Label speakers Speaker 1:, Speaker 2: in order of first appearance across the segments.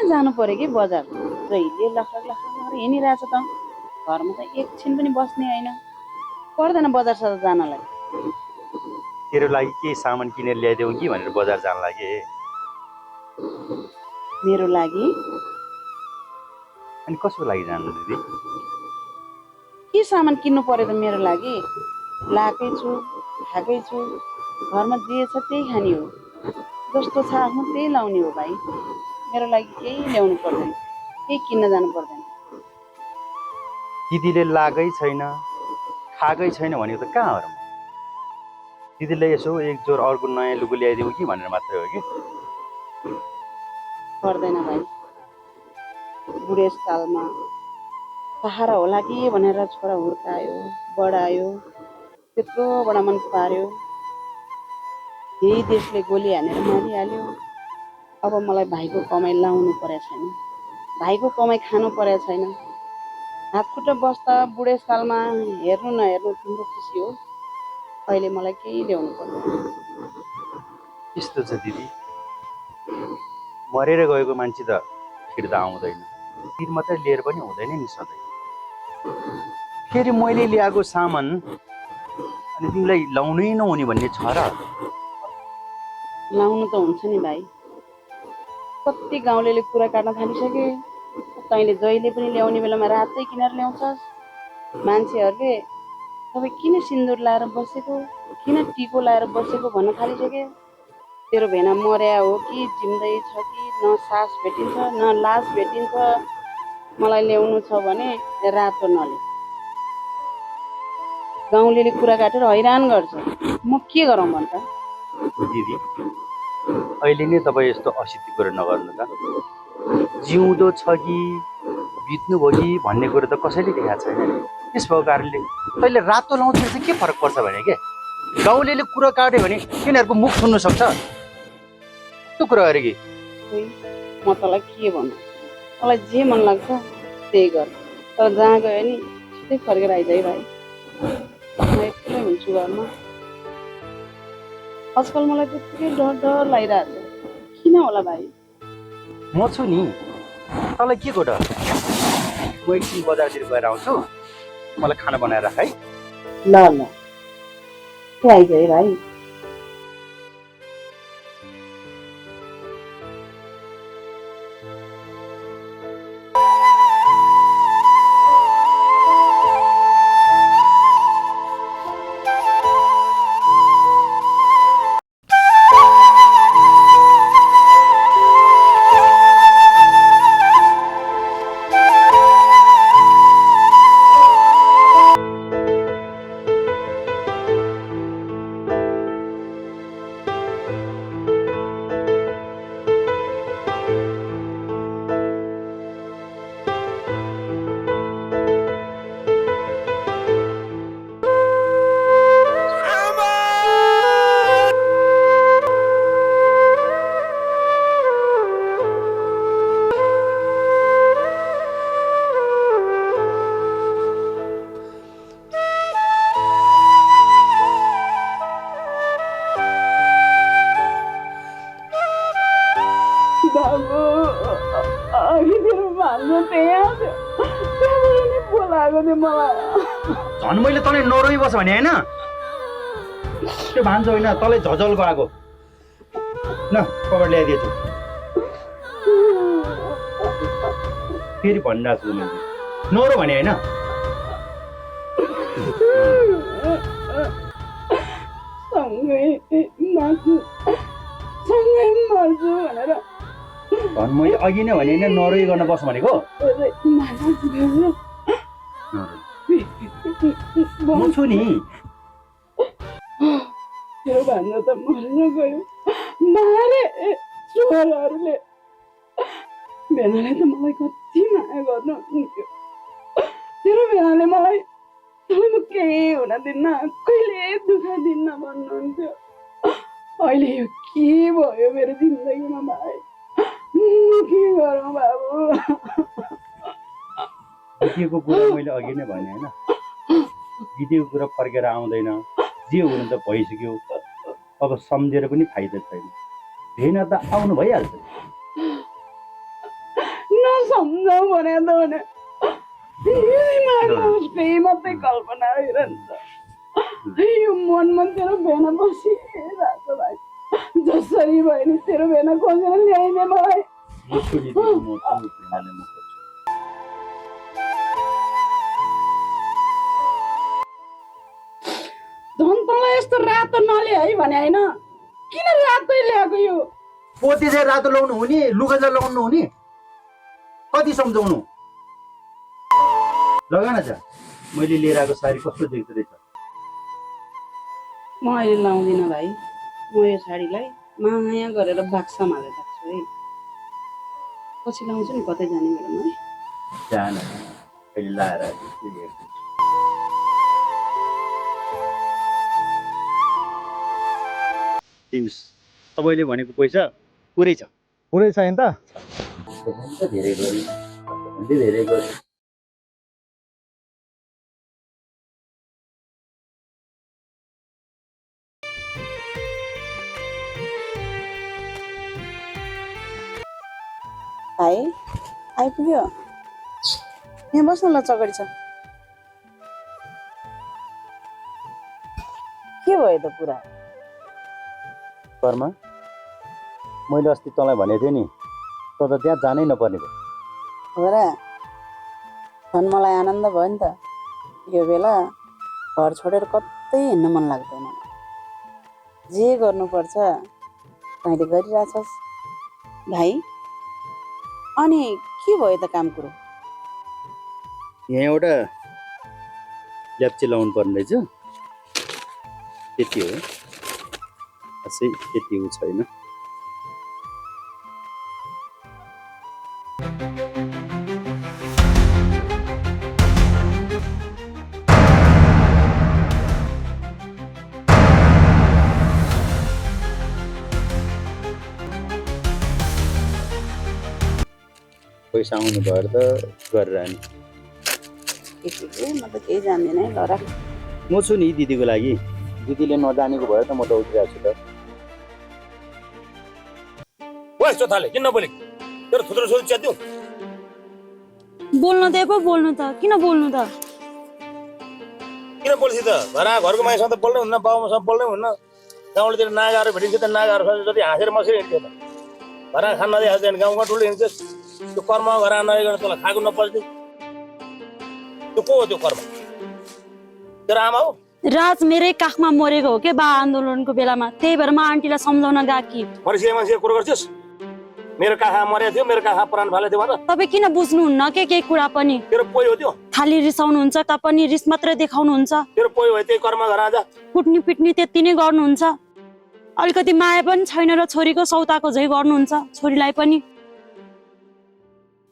Speaker 1: जानु पर्यो कि बजार जहिले लखक लखक हिँडिरहेछ त घरमा त एकछिन पनि बस्ने होइन पर्दैन बजार सजार जानलाई
Speaker 2: तेरो लागि के सामान किनेर ल्याइदेऊ कि भनेर बजार जान लागे
Speaker 1: मेरो लागि
Speaker 2: अनि कसको लागि जानु दिदी
Speaker 1: के सामान किन्नु पर्यो त मेरो लागि लाकै छु खाकै छु घरमा जे छ त्यही खाने हो जस्तो छ आफ्नो त्यही लाउने हो भाइ मेरो लागि केही ल्याउनु पर्दैन केही किन्न जानु पर्दैन
Speaker 2: दिदीले लागै छैन खाकै छैन भनेको त कहाँ हो र दिदीले यसो एक जोर अर्को नयाँ लुगा ल्याइदेऊ कि भनेर मात्रै हो कि
Speaker 1: पर्दैन भाइ बुढेसकालमा सहारा होला कि भनेर छोरा हुर्कायो बढायो त्यत्रो बडा मन पार्यो यही देशले गोली हानेर मारिहाल्यो अब मलाई भाइको कमाइ लाउनु परेको छैन भाइको कमाइ खानु परेको छैन हात खुट्टा बस्दा बुढेसकालमा हेर्नु नहेर्नु तिम्रो खुसी हो अहिले मलाई केही ल्याउनु पर्दैन
Speaker 2: यस्तो छ दिदी मरेर गएको मान्छे त फिर्ता आउँदैन तिर मात्रै लिएर पनि हुँदैन नि सधैँ फेरि मैले ल्याएको सामान अनि तिमीलाई लाउनै नहुने भन्ने छ र
Speaker 1: लाउनु त हुन्छ नि भाइ कति गाउँले कुरा काट्न थालिसके तैँले जहिले पनि ल्याउने बेलामा रातै किनेर ल्याउँछस् मान्छेहरूले तपाईँ किन सिन्दुर लाएर बसेको किन टिको लाएर बसेको भन्न थालिसके तेरो भेना मर्या हो कि जिउँदै छ कि न सास भेटिन्छ न लास भेटिन्छ मलाई ल्याउनु छ भने रातो नले गाउँले कुरा काटेर हैरान गर्छ म के गरौँ भन्छ
Speaker 2: दिदी अहिले नै तपाईँ यस्तो असिद्धि कुरो नगर्नु त जिउँदो छ कि बित्नु भयो कि भन्ने कुरो त कसैले देखाएको छैन नि त्यस भएको कारणले तैँले रातो लाउँदाखेरि चाहिँ के फरक पर्छ भने के गाउँले कुरो काट्यो भने तिनीहरूको मुख सुन्नु सक्छ त्यो कुरा अरे कि
Speaker 1: म तँलाई के भन्नु मलाई जे मन लाग्छ त्यही गर तर जहाँ गयो नि छिटै फर्केर आइज है भाइ म एक्लै हुन्छु घरमा आजकल मलाई त्यत्तिकै डर डर लागिरहेको छ किन होला भाइ
Speaker 2: म छु नि तँलाई के को डर म एकछिन बजारतिर गएर आउँछु मलाई खाना बनाएर राख है
Speaker 1: ल ल आइज है भाइ
Speaker 2: झन् मैले तँलाई नरोइ बस भने होइन त्यो भान्जो होइन तँलाई झजलको आगो न कवर ल्याइदिएछु फेरि भनिरहेको छु मैले नरो भने होइन झन् मैले अघि नै भने होइन नरोइ गर्न बस भनेको म छु नि
Speaker 1: मेरो भान्जा त मरेर गयो मारे चोरहरूले भेनाले त मलाई कति माया गर्नुहुन्थ्यो तेरो भेनाले मलाई तँलाई म केही हुन दिन्न कहिले दुःख दिन्न भन्नुहुन्थ्यो अहिले यो के भयो मेरो जिन्दगीमा भाइ के गरौँ बाबु
Speaker 2: बितेको कुरा मैले अघि नै भने होइन बितेको कुरा फर्केर आउँदैन जे हुनु त भइसक्यो अब सम्झेर पनि फाइदा छैन भेना त आउनु भइहाल्छ
Speaker 1: सम्झाउ भने त भने यही मात्रै कल्पना आइरहन्छ। यो मनमा तेरो भेना बसिरहेको भाइ, जसरी भयो नि तेरो भेना खोजेर ल्याइने मलाई। झन् तँलाई यस्तो रातो नले है भने होइन, किन रातै ल्याएको यो?
Speaker 3: पोते चाहिँ रातो लगाउनु हुने, लुगा चाहिँ लगाउनु हुने, कति सम्झाउनु? लगा न त, मैले लिएर आएको साडी कस्तो देख्दो रहेछ?
Speaker 1: म अहिले लाउँदिनँ भाइ, म यो साडीलाई माया गरेर बाक्सामा हालेर राख्छु है। पछि लाउँछु नि कतै जाने बेलामा है।
Speaker 3: जान अहिले लाएर
Speaker 2: तपाईँले भनेको पैसा पुरै छ।
Speaker 4: पुरै छैन त?
Speaker 3: धेरै गरी धेरै गरी
Speaker 1: भाइ आइपुग्यो, यहाँ बस्नु ल, चकडी छ। के भयो त पुरा?
Speaker 3: कर्मा, मैले अस्ति तँलाई भनेको थिएँ नि, त त त्यहाँ जानै नपर्ने भयो।
Speaker 1: हो र, झन् मलाई आनन्द भयो नि त। यो बेला घर छोडेर कतै हिँड्न मन लाग्दैन। जे गर्नुपर्छ तैँले गरिरहेछस् भाइ। अनि के भयो त काम कुरो?
Speaker 3: यहाँ एउटा ल्याप्चे लाउनु पर्ने रहेछ, त्यति हो। खासै त्यति उ छैन। पैसा आउनु भएर त गरेर नि।
Speaker 1: म त केही जान्दिनँ है, ल राख।
Speaker 3: म छु नि दिदीको लागि, दिदीले नजानेको भएर त म त उठिरहेको छु त।
Speaker 5: यस्तो थाले किन नबोले? तेरो थुत्रो छोरी च्यात्यौ।
Speaker 6: बोल्न दे पो, बोल्नु त किन बोल्नु त?
Speaker 5: किन बोल्छ त? घरको मान्छेसँग त बोल्नै हुन्न, बाबुमासँग बोल्नै हुन्न। गाउँलेतिर नागाहरू भेटिन्छ त, नागाहरूसँग जति हाँसेर मसेर हिँड्छ त। घर खान नदिएको छैन, गाउँमा ठुलो हिँड्छ। त्यो कर्म घर नगरेर तँलाई खाएको नपर्ने त्यो को हो? त्यो कर्म तेरो आमा हो?
Speaker 6: राज मेरै काखमा मरेको हो के बा आन्दोलनको बेलामा, त्यही भएर म आन्टीलाई सम्झाउन गएकी।
Speaker 5: मरिसिया मान्छे कुरो गर्छस्? मेरो काखा मरेको थियो, मेरो काखा प्राण फालेको थियो भनेर
Speaker 6: तपाईँ किन बुझ्नुहुन्न के केही कुरा पनि?
Speaker 5: तेरो पोइ हो त्यो?
Speaker 6: खाली रिसाउनुहुन्छ तपाईँ, रिस मात्रै देखाउनुहुन्छ।
Speaker 5: तेरो पोइ हो त्यही कर्म घर आज।
Speaker 6: कुट्नी पिट्नी त्यति नै गर्नुहुन्छ, अलिकति माया पनि छैन र छोरीको सौताको झै गर्नुहुन्छ छोरीलाई पनि।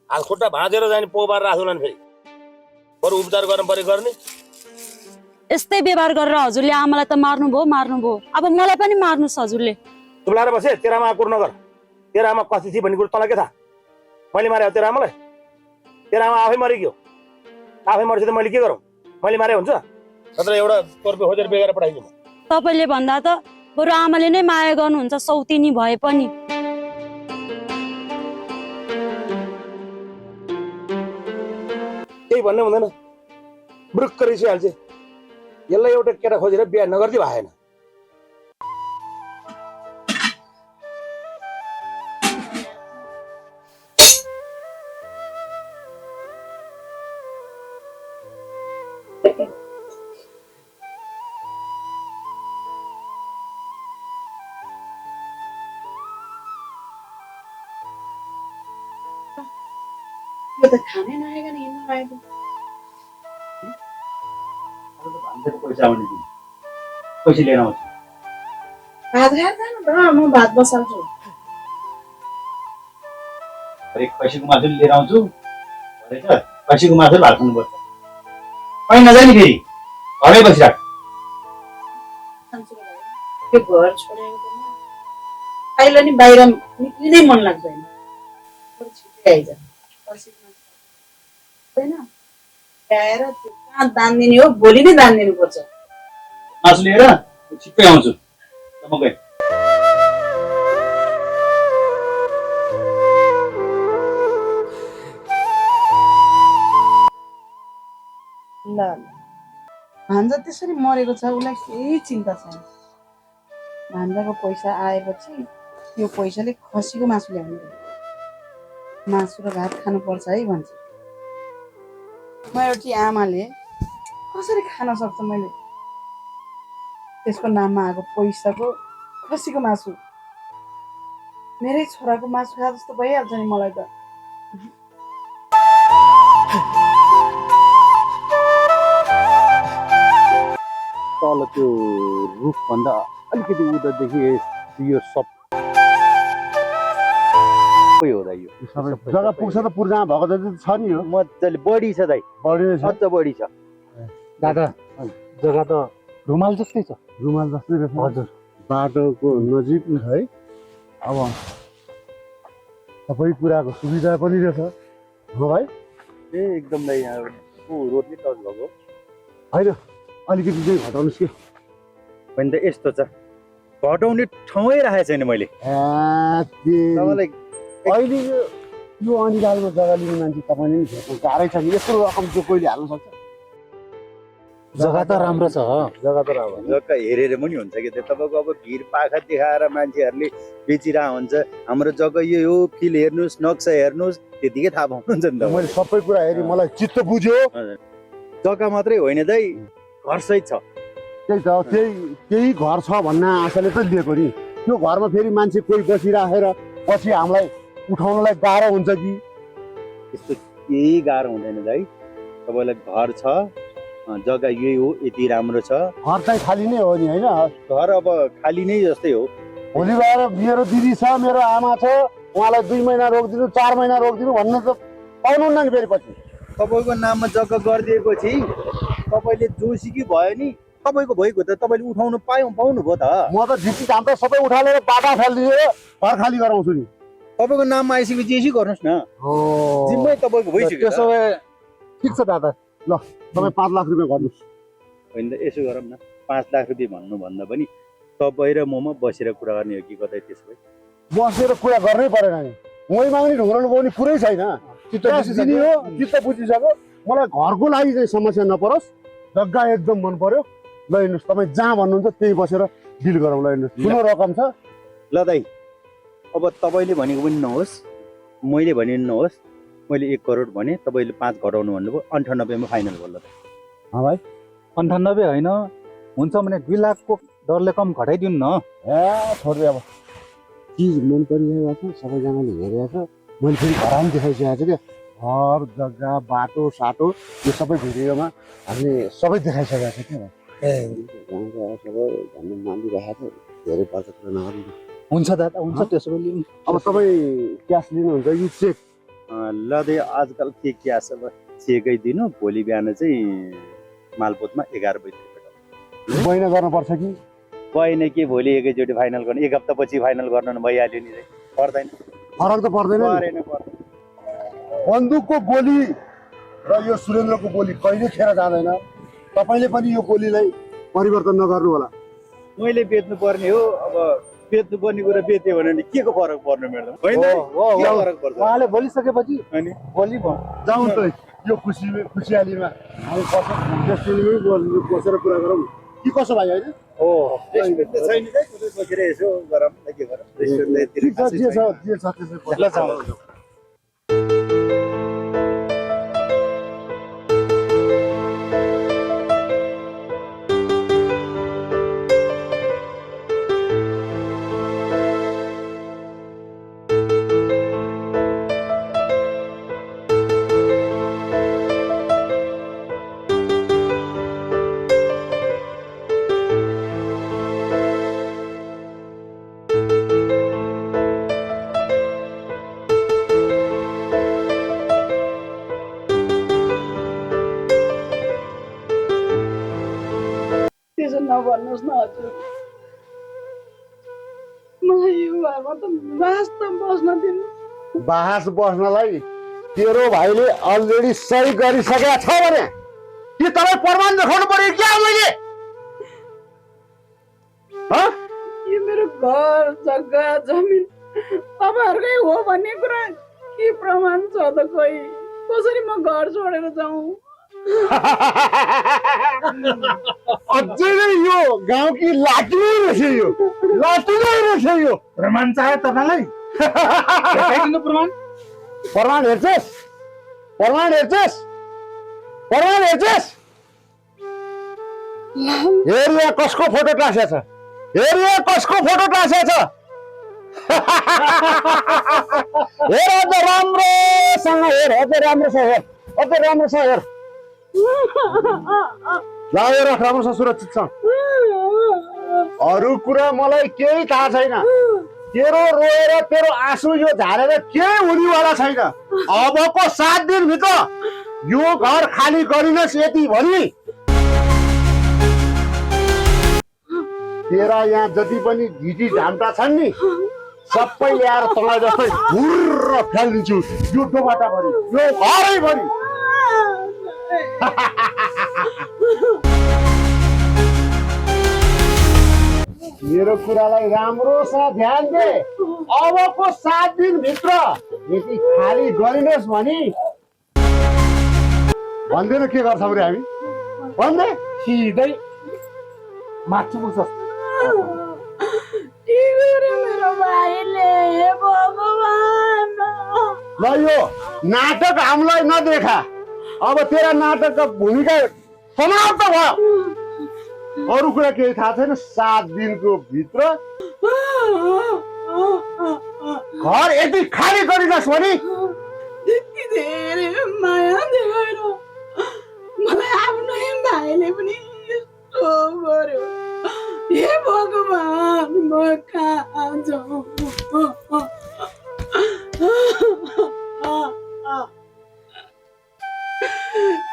Speaker 5: हात खुट्टा भाँचेर जाने पोबार राख्दैन फेरि, बरु उपचार गर्नु पर्यो गर्ने।
Speaker 6: यस्तै व्यवहार गरेर हजुरले आमालाई त मार्नुभयो। अब मलाई पनि मार्नुहोस् हजुरले।
Speaker 5: चुप्लाएर बसे, तेरो आमा कुरो नगर। तेरो आमा कति थिए भन्ने कुरो तँलाई के थाहा? मैले मारे हो तेरो आमालाई? तेरो आमा आफै मरेको, आफै मर्छ त मैले के गरौँ? मैले मारे हुन्छ? नत्र एउटा कर्पे खोजेर बेगेर पठाइदिउँ।
Speaker 6: तपाईँले भन्दा त बरु आमाले नै माया गर्नुहुन्छ, सौतिनी भए पनि।
Speaker 5: केही भन्ने हुँदैन, ब्रुक्क रिसिहाल्छ। यसलाई एउटा केटा खोजेर बिहा नगर्दै भएन।
Speaker 1: यो त खानै नआइकन हिँड्नु लागेको।
Speaker 3: पैसा आउने दिन पैसा लिएर आउँछु।
Speaker 1: भात खाएर जानु त, म भात बसाल्छु।
Speaker 3: अरे खसीको मासु लिएर आउँछु भनेछ, खसीको मासु भात खानुपर्छ। कहीँ नजाने फेरि, घरै बसिराख।
Speaker 1: त्यो घर छोडेको त म अहिले नि बाहिर निक्लिनै मन लाग्दैन। छिटै आइज होइन, ल्याएर त्यो कहाँ दान दिने हो, भोलि नै दान दिनुपर्छ।
Speaker 3: मासु लिएर छिट्टै आउँछु। म गएँ।
Speaker 1: ल भान्जा त्यसरी मरेको छ, उसलाई केही चिन्ता छैन। भान्जाको पैसा आएपछि त्यो पैसाले खसीको मासु ल्याउनु पर्यो। मासु र भात खानुपर्छ है भन्छ। म एउटी आमाले कसरी खान सक्छ मैले त्यसको नाममा आएको पैसाको खसीको मासु? मेरै छोराको मासु खा जस्तो भइहाल्छ नि मलाई त।
Speaker 2: तल त्यो रुखभन्दा अलिकति उतादेखि यो सब हो दाइ, यो
Speaker 4: जग्गा पुग्छ त पुर्जा भएको जति छ नि हो।
Speaker 2: मजाले बढी छ दाइ,
Speaker 4: बढी छ
Speaker 2: अझ बढी छ।
Speaker 4: दादा
Speaker 2: जग्गा त रुमाल जस्तै छ।
Speaker 4: रुमाल जस्तै रहेछ।
Speaker 2: हजुर,
Speaker 4: बाटोको नजिक है। अब सबै कुराको सुविधा पनि रहेछ हो भाइ।
Speaker 2: ए एकदम दाइ, यहाँ रोडले टच भएको
Speaker 4: होइन, अलिकति चाहिँ घटाउनुहोस् कि।
Speaker 2: भने त यस्तो छ, घटाउने ठाउँै राखेको छैन मैले तपाईँलाई।
Speaker 4: अहिले यो अनिकालमा जग्गा लिने मान्छे तपाईँले नि भेट्नु गाह्रै छ नि। यस्तो रकम जो कोहीले हाल्न सक्छ?
Speaker 7: जग्गा त राम्रो छ,
Speaker 4: जग्गा त राम्रो।
Speaker 2: जग्गा हेरेर पनि हुन्छ कि तपाईँको अब भिड पाखा देखाएर मान्छेहरूले बेचिरहेको हुन्छ। हाम्रो जग्गा यो हो, फिल हेर्नुहोस्, नक्सा हेर्नुहोस्, त्यतिकै थाहा पाउनुहुन्छ नि त।
Speaker 4: मैले सबै कुरा हेरेँ, मलाई चित्त बुझ्यो।
Speaker 2: जग्गा मात्रै होइन दाइ, घर सहित छ।
Speaker 4: त्यही त, त्यही घर छ भन्ने आशाले त लिएको नि। त्यो घरमा फेरि मान्छे कोही बसिराखेर पछि हामीलाई उठाउनलाई गाह्रो हुन्छ कि?
Speaker 2: त्यस्तो केही गाह्रो हुँदैन दाइ। तपाईँलाई घर छ, जग्गा यही हो, यति राम्रो छ।
Speaker 4: घर चाहिँ खाली नै हो नि होइन?
Speaker 2: घर अब खाली नै जस्तै हो।
Speaker 4: भोलि गएर मेरो दिदी छ, मेरो आमा छ, उहाँलाई 2 महिना रोकिदिनु, 4 महिना रोकिदिनु भन्नु त पाउनुहुन्न नि फेरि पछि।
Speaker 2: तपाईँको नाममा जग्गा गरिदिएपछि तपाईँले जोसिकी भयो नि, तपाईँको भएको त तपाईँले उठाउनु पाउनुभयो त।
Speaker 4: म त ढिकी काम त सबै उठालेर बाटा फालिदियो, घर खाली गराउँछु नि।
Speaker 2: तपाईँको नाममा आइसकेपछि यसै गर्नुहोस् न, जिम्मै तपाईँको भइसक्यो।
Speaker 4: त्यसो भए ठिक छ दादा, ल तपाईँ 5 लाख रुपियाँ गर्नुहोस्।
Speaker 2: होइन त यसो गरौँ न, 5 लाख रुपियाँ भन्नुभन्दा पनि तपाईँ र ममा बसेर कुरा गर्ने हो कि कतै? त्यसो भए
Speaker 4: बसेर कुरा गर्नै परेन नि। मै माग्ने ढुङ्ग्राउनु पाउने कुरै छैन। चित्त बुझिसक्यो। मलाई घरको लागि चाहिँ समस्या नपरोस्, जग्गा एकदम मन पर्यो। ल हेर्नुहोस्, तपाईँ जहाँ भन्नुहुन्छ त्यही बसेर डिल गरौँ। ल हेर्नुहोस्, ठुलो रकम छ।
Speaker 2: ल दाइ, अब तपाईँले भनेको पनि नहोस्, मैले भने पनि नहोस्। मैले 1 करोड भने, तपाईँले 5 घटाउनु भन्नुभयो, 98 मा फाइनल भयो। ल
Speaker 4: भाइ
Speaker 7: 98 होइन, हुन्छ भने 2 लाखको डरले कम घटाइदिनु न।
Speaker 4: छोड्दै अब चिज मन परिरहेको छ, सबैजनाले हेरेको छ। मैले फेरि घर पनि देखाइसकेको छु क्या। घर जग्गा बाटो साटो यो सबै भिडियोमा हामीले सबै देखाइसकेको छ क्या। सबै भन्नु मानिरहेको छ, धेरै पर्छ कुरा नगर्नु।
Speaker 7: हुन्छ दादा, हुन्छ त्यसो भए लिनु।
Speaker 4: अब तपाईँ क्यास लिनुहुन्छ कि चेक?
Speaker 2: ल दाइ, आजकल के क्यास, अब चेकै दिनु। भोलि बिहान चाहिँ मालपोतमा 11 बजी
Speaker 4: महिना गर्नुपर्छ कि?
Speaker 2: भएन कि भोलि एकैचोटि फाइनल गर्नु, 1 हप्ता पछि फाइनल गर्नु भइहाल्यो नि। पर्दैन,
Speaker 4: फरक त पर्दैन। बन्दुकको गोली र यो सुरेन्द्रको गोली कहिले खेर जाँदैन। तपाईँले पनि यो गोलीलाई परिवर्तन नगर्नु होला।
Speaker 2: मैले बेच्नु पर्ने हो, अब बेच्नु पर्ने कुरा बेच्यो भने के को फरक पर्नु मेरो? होइन, के फरक पर्छ?
Speaker 7: उहाँले बोलिसकेपछि
Speaker 2: अनि
Speaker 7: भोलि
Speaker 4: जाउँ त यो खुसियालीमा हामी बसेर कुरा गरौँ कि कसो भाइ? होइन
Speaker 2: रेस्टुरेन्ट त छैन, बसेर यसो गरौँ न, के गरौँ?
Speaker 4: जे छ त्यसै
Speaker 2: ल जाउँ।
Speaker 1: त्यसो नभन्नुहोस् न हजुर। मलाई यो घरमा त बास त बस्न दिनु।
Speaker 4: बास बस्नलाई तेरो भाइले अलरेडी सही गरिसकेका छ भने के तपाईँ प्रमाण देखाउनु पर्यो क्या? मैले
Speaker 1: यो मेरो घर जग्गा जमिन तपाईँहरूकै हो भन्ने कुरा के प्रमाण छ त? खोइ कसरी म घर छोडेर जाउँ?
Speaker 4: अझै नै यो गाउँकी लाटु नै रहेछ यो लाटु नै रहेछ यो
Speaker 5: प्रमाण चाहे तपाईँलाई देखाइदिनु प्रमाण
Speaker 4: प्रमाण हेर्छस् प्रमाण हेर्छस् प्रमाण हेर्छस् हेर यहाँ कसको फोटो टाँसेको छ हेर यहाँ कसको फोटो टाँसेको छ हेर अझ राम्रोसँग हेर अझ राम्रोसँग हेर अझ राम्रोसँग हेर ल यो राख राम्रोसँग सुरक्षित छ अरू कुरा मलाई केही थाहा छैन तेरो रोएर तेरो आँसु यो झारेर केही हुनेवाला छैन अबको 7 दिनभित्र यो घर खाली गरिनस् यति भनी तेरा यहाँ जति पनि घिटी झाम्टा छन् नि सबै ल्याएर तँलाई जस्तै हुर्र फ्यालिदिन्छु यो डोबाटाभरि यो घरैभरि मेरो कुरालाई राम्रोसँग ध्यान दे अबको 7 दिनभित्र यदि खाली गरिनस् भने भन्दैन के गर्छौँ रे हामी भन्दै
Speaker 5: सिधै माथि पुग्छस्
Speaker 1: मेरो भाइले भगवान
Speaker 4: ल यो नाटक हामीलाई नदेखा अब तेरा नाटकको भूमिका समाप्त भयो अरू कुरा केही थाहा छैन 7 दिनको भित्र घर यदि खाली गरिनस् भने
Speaker 1: त्यति धेरै माया देखेर मलाई आफ्नै भाइले पनि यस्तो गर्यो हे भगवान म कहाँ जाउँ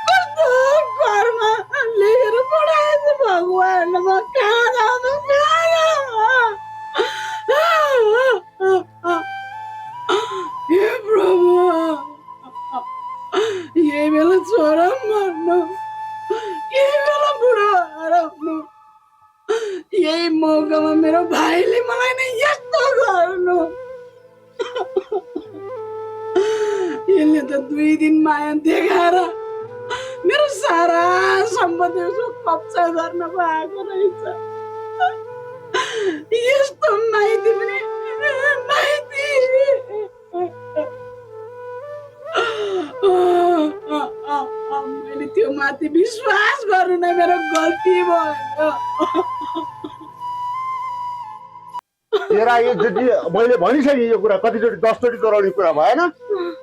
Speaker 1: कस्तो घरमा लेखेर पढाएछ भगवान म कहाँ जानु हे प्रभु यही बेला छोरा मर्नु यही बेला बुढो हराउनु यही मौकामा मेरो भाइले मलाई नै यस्तो गर्नु यसले त 2 दिन माया देखाएर मेरो सारा सम्पत्ति कब्जा गर्न भएको रहेछ यस्तो माइती पनि माइती मैले त्यो माथि विश्वास गर्नु नै मेरो गल्ती भयो
Speaker 4: तेरा यो जति मैले भनिसकेँ यो कुरा कतिचोटि 10 चोटि दोहोऱ्याउने कुरा भएन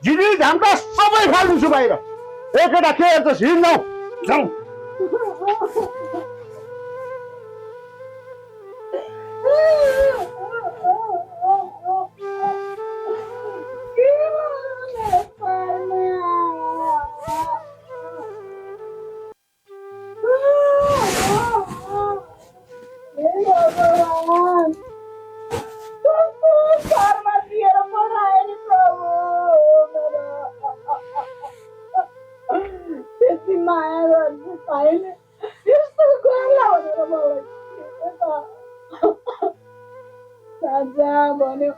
Speaker 4: जिनी झाम्टा सबै फाल्दिन्छु बाहिर एकैटा के हेर्छस् हिँड जाऊ
Speaker 1: भन्यो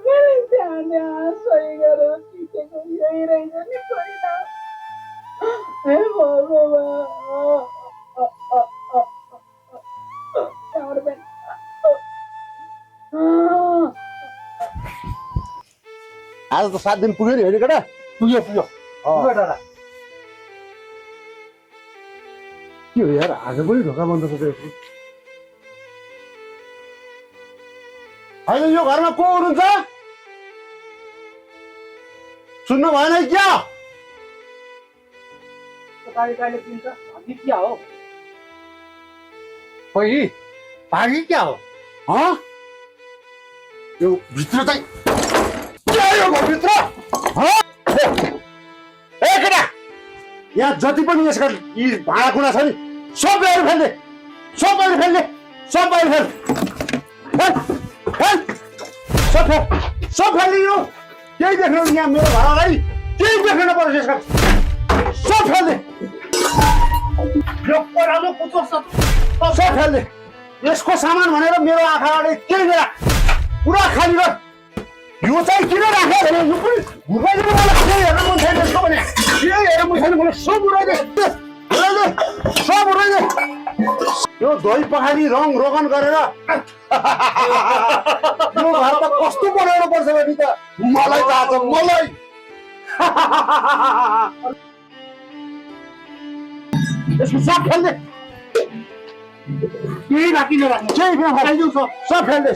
Speaker 1: मैले त्यहाँ सही गरेर सिकेको यही रहेछ नि पहिला हे भगवान
Speaker 4: आज त 7 दिन पुग्यो नि होइन केटा
Speaker 5: पुग्यो दादा
Speaker 4: के हो यार आज पनि ढोका बन्द छ होइन यो घरमा को हुनुहुन्छ सुन्नु भएन क्या
Speaker 5: क्या हो भागी क्या हो
Speaker 4: यो भित्र चाहिँ के हो भित्र ए केटा यहाँ जति पनि यसका यी भाँडाकुँडा छ नि सब बाहिर फेल्ने सब बाहिर फेल्ने सब बाहिर फेल सब फालिदिनु केही देख्नु यहाँ मेरो घर अगाडि केही देख्नु नपरोस् यसका सब फाल्ने यो परालो पुच्चो सब फाल्ने यसको सामान भनेर मेरो आँखा अगाडि केही बेला पुरा खाली गर यो चाहिँ किन राख्यो भने यो पनि घुर्बाइदिनु मलाई केही हेर्न मन छैन यसको भने केही हेर्न मन छैन मलाई सब उडाइदे सब उडाइदे यो दही पखाली रङ रोगन गरेर यो घर त कस्तो बनाउनु पर्छ भने त मलाई थाहा छ मलाई यसको सब फेल्दे केही बाँकी नराख्नु केही नफालिदिउ सब फेल्दे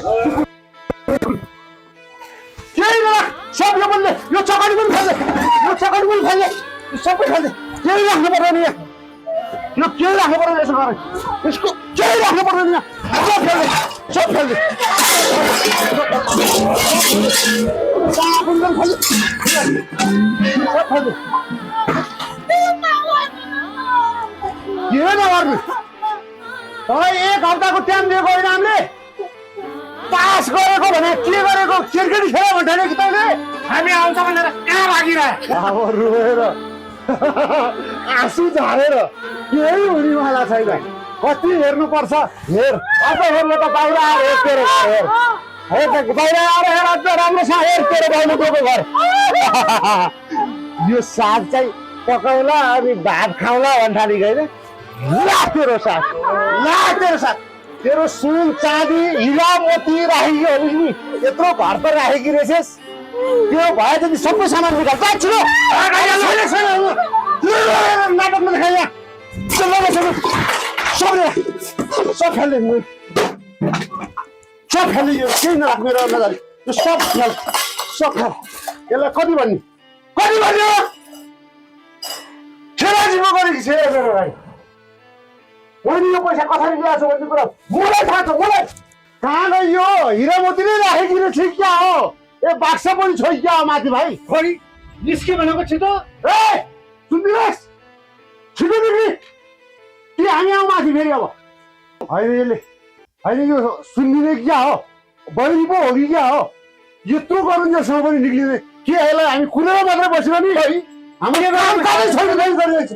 Speaker 4: केही नराख सब यो बन्ने यो चकडी पनि फेल्दे यो चकडी पनि फेल्दे सबै फेल्दे केही राख्नु पर्दैन यहाँ यो केही राख्नु पर्दैन यसो गरेर यसको केही राख्नु पर्दैन यहाँ सब फेल्दे के नगर्नु तपाईँ 1 हप्ताको टाइम दिएको होइन हामीले पास गरेको भने के गरेको क्रिकेट खेल्यो भन्दैन कि तैँले हामी आउँछ भनेर कहाँ लागिरह्यो अब रोएर आँसु झारेर केही हुनेवाला छैन कति हेर्नुपर्छ हेर अब हेर्नु त बाहिर आएर हेर तेरो घर हेर बाहिर आएर हेर अझ राम्रोसँग हेर तेरो बाहिरको घर यो साग चाहिँ पकाउला अनि भात खाउला भन्ठाली होइन ला तेरो साग तेरो सुन चाँदी हिरा मोती राखेको हो नि यत्रो घर पर राखेकी रहेछस् त्यो भए जति सबै सामान निकाल छिटो नाटक नदेखाइ सब खेल्ने यो केही नराख मेरो नजाने यो सब खेल यसलाई कति भन्ने खेलाजीमा गरेकी छ मेरो भाइ मैले यो पैसा कसरी ल्याएको छु भन्ने कुरा मलाई थाहा छ मलाई कहाँ गयो यो हिरा मोती नै राखेकी रहेछ क्या हो ए बाक्सा पनि छोइ क्या हो माथि भाइ खोइ निस्के भनेको छिटो ए सुन्दिनुहोस् छिटो निस्कि कि हामी आउँ माथि फेरि अब होइन यो सुन्दिने क्या हो बहिनी पो हो कि क्या हो यत्रो गरुन्जेलसम्म पनि निक्लिँदै के यसलाई हामी कुदेर मात्रै बस्यो नि है हामीले काम कामै छोड्नु गरिरहेछ